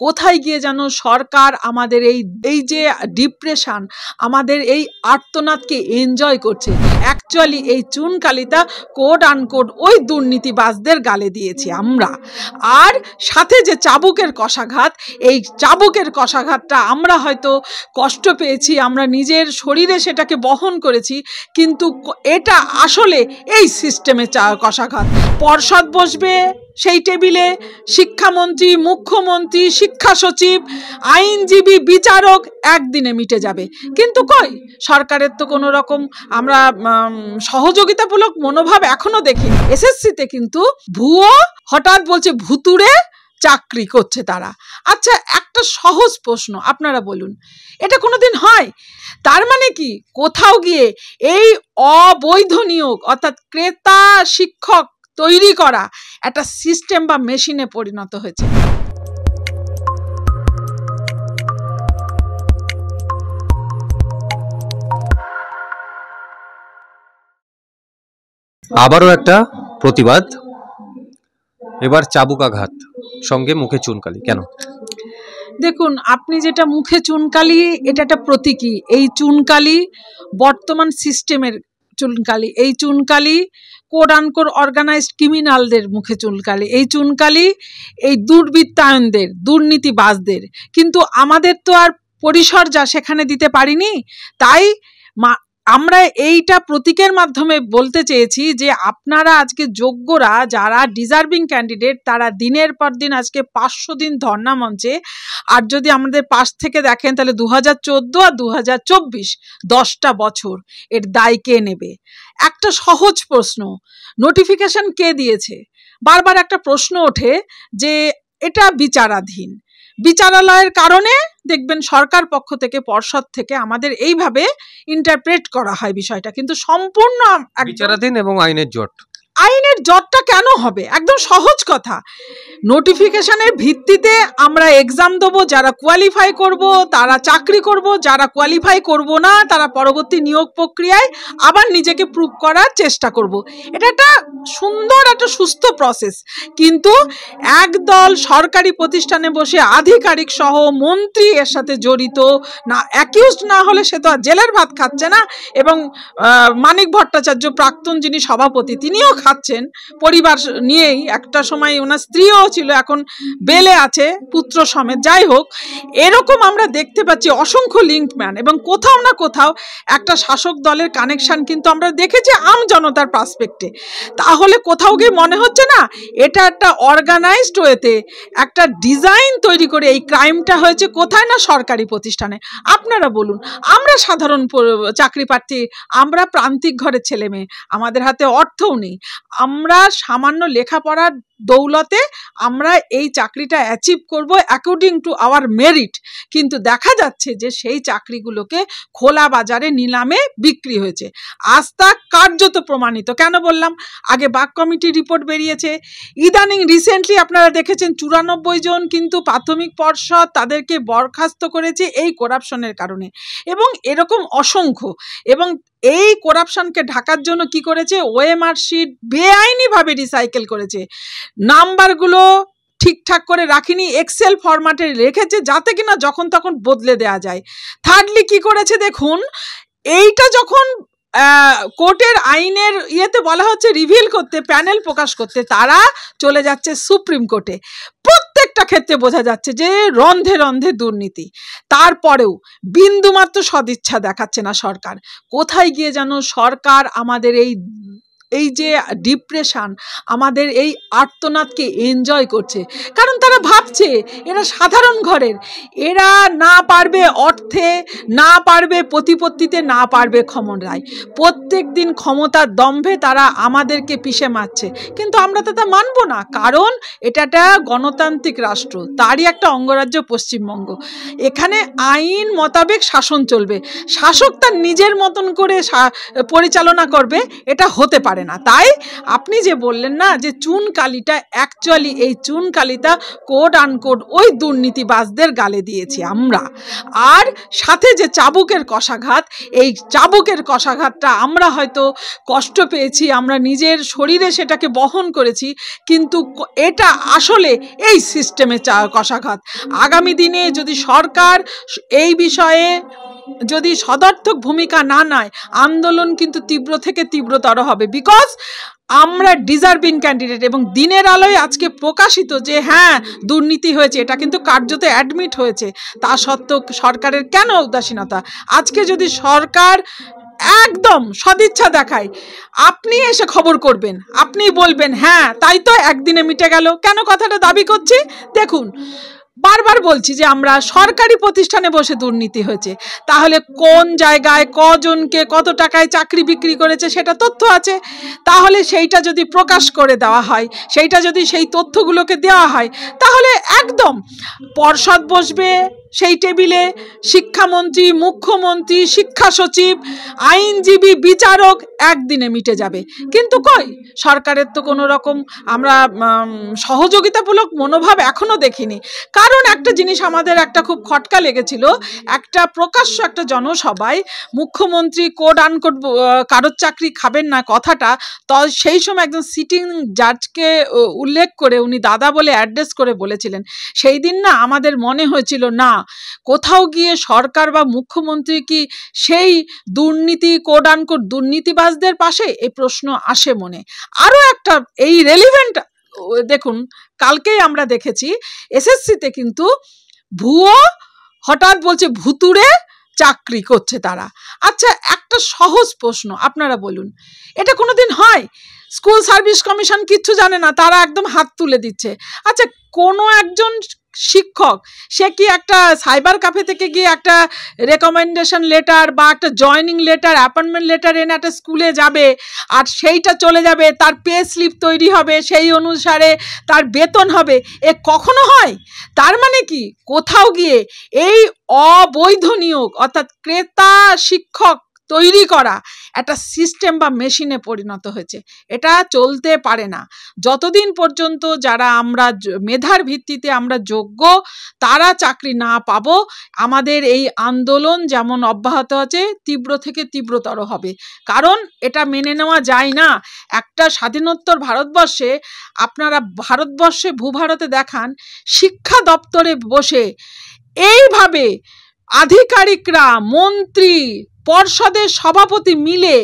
কোথায় গিয়ে যেন সরকার আমাদের এই যে ডিপ্রেশন, আমাদের এই আর্তনাদকে এনজয় করছে। অ্যাকচুয়ালি এই চুনকালিটা কোড আনকোড ওই দুর্নীতিবাজদের গালে দিয়েছি আমরা। আর সাথে যে চাবুকের কষাঘাত, এই চাবুকের কষাঘাতটা আমরা হয়তো কষ্ট পেয়েছি, আমরা নিজের শরীরে সেটাকে বহন করেছি, কিন্তু এটা আসলে এই সিস্টেমে কষাঘাত। পর্ষদ বসবে, সেই টেবিলে শিক্ষামন্ত্রী, মুখ্যমন্ত্রী, শিক্ষা সচিব, আইনজীবী, বিচারক একদিনে মিটে যাবে। কিন্তু কই, সরকারের তো কোনো রকম আমরা সহযোগিতামূলক মনোভাব এখনো দেখিনি। এসএসসিতে কিন্তু ভুয়ো হঠাৎ বলছে ভুতুড়ে চাকরি করছে তারা। আচ্ছা, একটা সহজ প্রশ্ন আপনারা বলুন, এটা কোনোদিন হয়? তার মানে কি কোথাও গিয়ে এই অবৈধ নিয়োগ অর্থাৎ ক্রেতা শিক্ষক তৈরি করা একটা সিস্টেম বা মেশিনে পরিণত হয়েছে? আবারও একটা প্রতিবাদ, এবার চাবুকাঘাত, সঙ্গে মুখে চুনকালি। কেন? দেখুন, আপনি যেটা মুখে চুনকালি, এটা একটা প্রতীকী। এই চুনকালি বর্তমান সিস্টেমের চুনকালি, এই চুনকালি কোড আনকোড অর্গানাইজড ক্রিমিনালদের মুখে চুনকালি, এই চুনকালি এই দুর্বৃত্তায়নদের, দুর্নীতিবাজদের। কিন্তু আমাদের তো আর পরিসরযা সেখানে দিতে পারিনি। তাই আমরা এইটা প্রতীকের মাধ্যমে বলতে চেয়েছি যে আপনারা আজকে যোগ্যরা, যারা ডিজার্ভিং ক্যান্ডিডেট, তারা দিনের পর দিন আজকে 500 দিন ধর্ণা মঞ্চে। আর যদি আমাদের পাশ থেকে দেখেন তাহলে 2014 আর 2024 10টা বছর এর দায় কে নেবে? একটা সহজ প্রশ্ন, নোটিফিকেশন কে দিয়েছে? বারবার একটা প্রশ্ন ওঠে যে এটা বিচারাধীন। বিচারালয়ের কারণে দেখবেন সরকার পক্ষ থেকে, পর্ষদ থেকে আমাদের এইভাবে ইন্টারপ্রেট করা হয় বিষয়টা, কিন্তু সম্পূর্ণ বিচারাধীন এবং আইনের জট। আইনের জটটা কেন হবে? একদম সহজ কথা, নোটিফিকেশনের ভিত্তিতে আমরা এক্সাম দেবো, যারা কোয়ালিফাই করব তারা চাকরি করব, যারা কোয়ালিফাই করব না তারা পরবর্তী নিয়োগ প্রক্রিয়ায় আবার নিজেকে প্রুভ করার চেষ্টা করব। এটা একটা সুন্দর, একটা সুস্থ প্রসেস। কিন্তু একদল সরকারি প্রতিষ্ঠানে বসে আধিকারিক সহ মন্ত্রী এর সাথে জড়িত না, অ্যাকিউজড না হলে সে তো আর জেলের ভাত খাচ্ছে না। এবং মানিক ভট্টাচার্য, প্রাক্তন যিনি সভাপতি, তিনিও খাচ্ছেন পরিবার নিয়েই। একটা সময় ওনার স্ত্রীও ছিল, এখন বেলে আছে পুত্র সমেত। যাই হোক, এরকম আমরা দেখতে পাচ্ছি অসংখ্য লিঙ্কম্যান, এবং কোথাও না কোথাও একটা শাসক দলের কানেকশন কিন্তু আমরা দেখেছি আম জনতার পার্সপেক্টে। তাহলে কোথাও গিয়ে মনে হচ্ছে না এটা একটা অর্গানাইজড ওয়েতে একটা ডিজাইন তৈরি করে এই ক্রাইমটা হয়েছে কোথায়? না সরকারি প্রতিষ্ঠানে। আপনারা বলুন, আমরা সাধারণ চাকরি প্রার্থী, আমরা প্রান্তিক ঘরের ছেলে মেয়ে, আমাদের হাতে অর্থও নেই, আমরা সামান্য লেখাপড়ার দৌলতে আমরা এই চাকরিটা অ্যাচিভ করব অ্যাকর্ডিং টু আওয়ার মেরিট। কিন্তু দেখা যাচ্ছে যে সেই চাকরিগুলোকে খোলা বাজারে নিলামে বিক্রি হয়েছে। আজ তা কার্যত প্রমাণিত। কেন বললাম? আগে বাক কমিটির রিপোর্ট বেরিয়েছে, ইদানিং রিসেন্টলি আপনারা দেখেছেন 94 জন কিন্তু প্রাথমিক পর্ষদ তাদেরকে বরখাস্ত করেছে এই করাপশনের কারণে। এবং এরকম অসংখ্য। এবং এই করাপশনকে ঢাকার জন্য কি করেছে? ওএমআর শিট বেআইনিভাবে রিসাইকেল করেছে, নাম্বারগুলো ঠিকঠাক করে রাখিনি, এক্সেল ফরম্যাটে রেখেছে যাতে কিনা যখন তখন বদলে দেওয়া যায়। থার্ডলি কি করেছে দেখুন, এইটা যখন কোর্টের আইনের ইয়েতে বলা হচ্ছে রিভিল করতে, প্যানেল প্রকাশ করতে, তারা চলে যাচ্ছে সুপ্রিম কোর্টে। প্রত্যেকটা ক্ষেত্রে বোঝা যাচ্ছে যে রন্ধে রন্ধে দুর্নীতি। তারপরেও বিন্দুমাত্র সদিচ্ছা দেখাচ্ছে না সরকার। কোথায় গিয়ে যেন সরকার আমাদের এই যে ডিপ্রেশন, আমাদের এই আর্তনাদকে এনজয় করছে। কারণ তারা ভাবছে এরা সাধারণ ঘরের, এরা না পারবে অর্থে, না পারবে প্রতিপত্তিতে, না পারবে ক্ষমতায়। প্রত্যেক দিন ক্ষমতার দম্ভে তারা আমাদেরকে পিষে মারছে, কিন্তু আমরা তো তা মানব না। কারণ এটা একটা গণতান্ত্রিক রাষ্ট্র, তারই একটা অঙ্গরাজ্য পশ্চিমবঙ্গ। এখানে আইন মোতাবেক শাসন চলবে। শাসক তার নিজের মতন করে পরিচালনা করবে, এটা হতে পারে পারবে না। তাই আপনি যে বললেন না যে চুনকালিটা, অ্যাকচুয়ালি এই চুনকালিটা কোড আনকোড ওই দুর্নীতিবাজদের গালে দিয়েছি আমরা। আর সাথে যে চাবুকের কষাঘাত, এই চাবুকের কষাঘাতটা আমরা হয়তো কষ্ট পেয়েছি, আমরা নিজের শরীরে সেটাকে বহন করেছি, কিন্তু এটা আসলে এই সিস্টেমে কষাঘাত। আগামী দিনে যদি সরকার এই বিষয়ে যদি সদর্থক ভূমিকা না নেয়, আন্দোলন কিন্তু তীব্র থেকে তীব্রতর হবে। বিকজ আমরা ডিজার্ভিং ক্যান্ডিডেট, এবং দিনের আলোয় আজকে প্রকাশিত যে হ্যাঁ দুর্নীতি হয়েছে, এটা কিন্তু কার্যত অ্যাডমিট হয়েছে। তা সত্ত্বেও সরকারের কেন উদাসীনতা? আজকে যদি সরকার একদম সদিচ্ছা দেখায়, আপনি এসে খবর করবেন, আপনি বলবেন হ্যাঁ তাই তো একদিনে মিটে গেল। কেন কথাটা দাবি করছি? দেখুন, বারবার বলছি যে আমরা সরকারি প্রতিষ্ঠানে বসে দুর্নীতি হয়েছে, তাহলে কোন জায়গায় কজনকে কত টাকায় চাকরি বিক্রি করেছে সেটা তথ্য আছে। তাহলে সেইটা যদি প্রকাশ করে দেওয়া হয়, সেইটা যদি সেই তথ্যগুলোকে দেওয়া হয়, তাহলে একদম পর্ষদ বসবে সেই টেবিলে, শিক্ষামন্ত্রী, মুখ্যমন্ত্রী, শিক্ষা সচিব, আইনজীবী, বিচারক, একদিনে মিটে যাবে। কিন্তু কই, সরকারের তো কোনো রকম আমরা সহযোগিতামূলক মনোভাব এখনো দেখিনি। কারণ একটা জিনিস আমাদের একটা খুব খটকা লেগেছিল, একটা প্রকাশ্য একটা জনসভায় মুখ্যমন্ত্রী কোড আনকোড কারোর চাকরি খাবেন না কথাটা, তো সেই সময় একজন সিটিং জাজকে উল্লেখ করে উনি দাদা বলে অ্যাড্রেস করে বলেছিলেন। সেই দিন না আমাদের মনে হয়েছিল না, কোথাও গিয়ে সরকার বা মুখ্যমন্ত্রী কি সেই দুর্নীতি কোড আনকোড দুর্নীতিবাজদের পাশে? এই প্রশ্ন আসে মনে। আরও একটা এই রেলিভেন্ট, দেখুন কালকেই আমরা দেখেছি এসএসসিতে কিন্তু ভুয়ো হঠাৎ বলছে ভুতুড়ে চাকরি করছে তারা। আচ্ছা, একটা সহজ প্রশ্ন আপনারা বলুন, এটা কোনোদিন হয়? স্কুল সার্ভিস কমিশন কিচ্ছু জানে না, তারা একদম হাত তুলে দিচ্ছে। আচ্ছা, কোনো একজন শিক্ষক সে কি একটা সাইবার ক্যাফে থেকে গিয়ে একটা রেকমেন্ডেশন লেটার বা একটা জয়নিং লেটার, অ্যাপয়েন্টমেন্ট লেটার এনে একটা স্কুলে যাবে, আর সেইটা চলে যাবে, তার পে স্লিপ তৈরি হবে, সেই অনুসারে তার বেতন হবে? এ কখনো হয়? তার মানে কি কোথাও গিয়ে এই অবৈধ নিয়োগ অর্থাৎ ক্রেতা শিক্ষক তৈরি করা একটা সিস্টেম বা মেশিনে পরিণত হয়েছে। এটা চলতে পারে না। যতদিন পর্যন্ত যারা আমরা মেধার ভিত্তিতে আমরা যোগ্য তারা চাকরি না পাবো, আমাদের এই আন্দোলন যেমন অব্যাহত আছে তীব্র থেকে তীব্রতর হবে। কারণ এটা মেনে নেওয়া যায় না। একটা স্বাধীনোত্তর ভারতবর্ষে, আপনারা ভারতবর্ষে ভূভারতে দেখান, শিক্ষা দপ্তরে বসে এইভাবে আধিকারিকরা, মন্ত্রী, পর্ষদের সভাপতি মিলে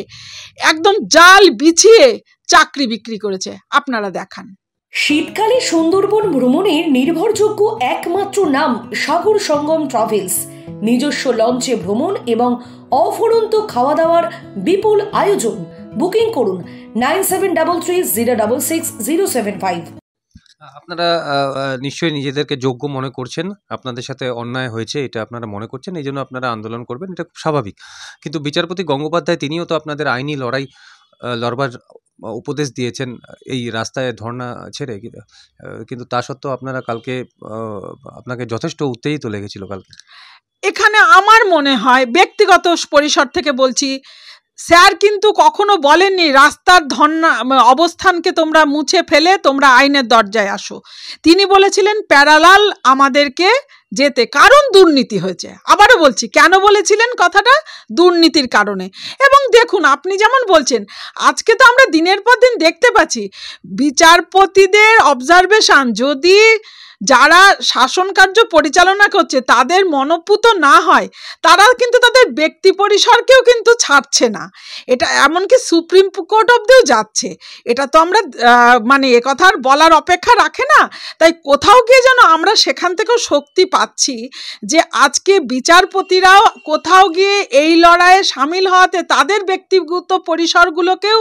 একদম জাল বিছিয়ে চাকরি বিক্রি করেছে। আপনারা দেখান। শীতকালে সুন্দরবন ভ্রমণের নির্ভরযোগ্য একমাত্র নাম সাগর সঙ্গম ট্রাভেলস। নিজস্ব লঞ্চে ভ্রমণ এবং অফুরন্ত খাওয়া দাওয়ার বিপুল আয়োজন। বুকিং করুন 9733066075। আপনারা নিশ্চয়ই নিজেদেরকে যোগ্য মনে করছেন, আপনাদের সাথে অন্যায় হয়েছে এটা আপনারা মনে করছেন, এই জন্য আপনারা আন্দোলন করবেন, এটা খুব স্বাভাবিক। কিন্তু বিচারপতি গঙ্গোপাধ্যায় তিনিও তো আপনাদের আইনি লড়াই লড়বার উপদেশ দিয়েছেন এই রাস্তায় ধর্ণা ছেড়ে, কিন্তু তা সত্ত্বেও আপনারা কালকে আপনাকে যথেষ্ট উত্তেজিত লেগেছিল কালকে। এখানে আমার মনে হয় ব্যক্তিগত পরিসর থেকে বলছি, স্যার কিন্তু কখনো বলেননি রাস্তার ধর্ণা অবস্থানকে তোমরা মুছে ফেলে তোমরা আইনের দরজায় আসো। তিনি বলেছিলেন প্যারালাল আমাদেরকে যেতে, কারণ দুর্নীতি হয়েছে। আবারও বলছি, কেন বলেছিলেন কথাটা? দুর্নীতির কারণে। এবং দেখুন, আপনি যেমন বলছেন, আজকে তো আমরা দিনের পর দিন দেখতে পাচ্ছি বিচারপতিদের অবজারভেশন যদি যারা শাসন কার্য পরিচালনা করছে তাদের মনোপুত না হয়, তারা কিন্তু তাদের ব্যক্তি পরিসরকেও কিন্তু ছাড়ছে না। এটা এমনকি সুপ্রিম কোর্ট অবধিও যাচ্ছে। এটা তো আমরা মানে এ কথার বলার অপেক্ষা রাখে না। তাই কোথাও গিয়ে যেন আমরা সেখান থেকেও শক্তি পাচ্ছি যে আজকে বিচারপতিরাও কোথাও গিয়ে এই লড়াইয়ে সামিল হওয়াতে তাদের ব্যক্তিগত পরিসরগুলোকেও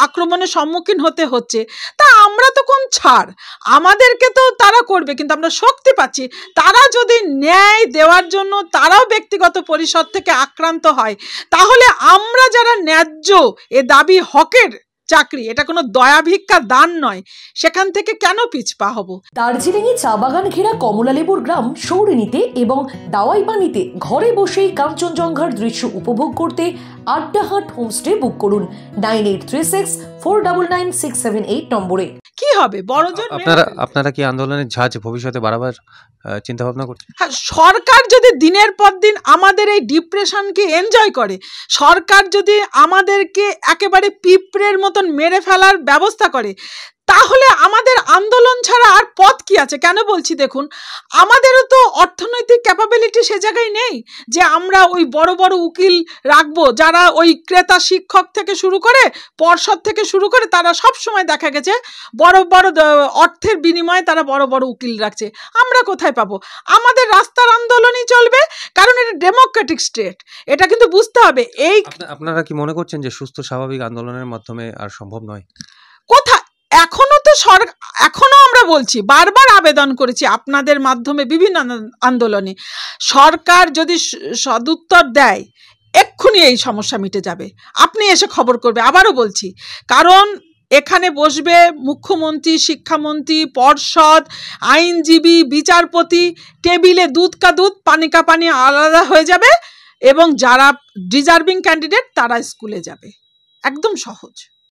আক্রমণের সম্মুখীন হতে হচ্ছে। তা আমরা তো কোন ছাড়, আমাদেরকে তো তারা করবে, কিন্তু আমরা শক্তি পাচ্ছি। তারা যদি ন্যায় দেওয়ার জন্য তারাও ব্যক্তিগত পরিসর থেকে আক্রান্ত হয়, তাহলে আমরা যারা ন্যায্য এ দাবি হকের চাকরি, এটা কোনো দয়া ভিক্ষা দান নয়, সেখান থেকে কেন পিছপা হব? দার্জিলিংয়ে চা বাগান ঘেরা কমলালেবুর গ্রাম সৌরিনীতে এবং দাওয়াইপানিতে ঘরে বসেই কাঞ্চনজঙ্ঘার দৃশ্য উপভোগ করতে আড্ডাহাট হোমস্টে বুক করুন 9836499678 নম্বরে। কি হবে বড়জন? আপনারা কি আন্দোলনের ঝাঁজ ভবিষ্যতে বাড়াবার চিন্তা ভাবনা করছেন? হ্যাঁ, সরকার যদি দিনের পর দিন আমাদের এই ডিপ্রেশনকে এনজয় করে, সরকার যদি আমাদেরকে একেবারে পিঁপড়ের মতন মেরে ফেলার ব্যবস্থা করে, তাহলে আমাদের আন্দোলন ছাড়া আর পথ কি আছে? কেন বলছি, দেখুন আমাদেরও তো অর্থনৈতিক ক্যাপাবিলিটি সে জায়গায় নেই যে আমরা ওই বড় বড় উকিল রাখবো, যারা ওই ক্রেতা শিক্ষক থেকে শুরু করে পর্ষদ থেকে শুরু করে তারা সব সময় দেখা গেছে বড় বড় অর্থের বিনিময়ে তারা বড় বড় উকিল রাখছে। আমরা কোথায় পাবো? আমাদের রাস্তার আন্দোলনই চলবে, কারণ এটা ডেমোক্রেটিক স্টেট, এটা কিন্তু বুঝতে হবে। এই আপনারা কি মনে করছেন যে সুস্থ স্বাভাবিক আন্দোলনের মাধ্যমে আর সম্ভব নয়? কোথায় এখনো তো এখনো আমরা বলছি, বারবার আবেদন করেছি আপনাদের মাধ্যমে বিভিন্ন আন্দোলনে, সরকার যদি সদুত্তর দেয় এক্ষুনি এই সমস্যা মিটে যাবে। আপনি এসে খবর করবে, আবারও বলছি, কারণ এখানে বসবে মুখ্যমন্ত্রী, শিক্ষামন্ত্রী, পর্ষদ, আইনজীবী, বিচারপতি, টেবিলে দুধ কা দুধ পানি কা পানি আলাদা হয়ে যাবে, এবং যারা ডিজার্ভিং ক্যান্ডিডেট তারা স্কুলে যাবে। একদম সহজ।